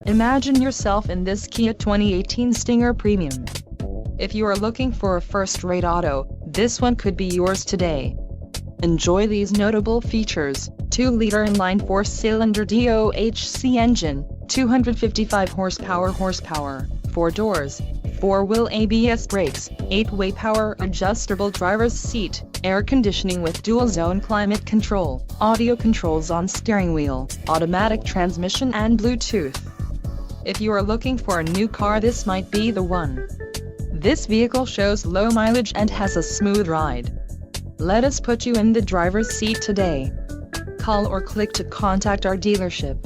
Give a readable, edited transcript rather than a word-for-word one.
Imagine yourself in this Kia 2018 Stinger Premium. If you are looking for a first-rate auto, this one could be yours today. Enjoy these notable features: 2-liter inline 4-cylinder DOHC engine, 255 horsepower, 4 doors, 4-wheel ABS brakes, 8-way power adjustable driver's seat, air conditioning with dual-zone climate control, audio controls on steering wheel, automatic transmission and Bluetooth. If you are looking for a new car, this might be the one. This vehicle shows low mileage and has a smooth ride. Let us put you in the driver's seat today. Call or click to contact our dealership.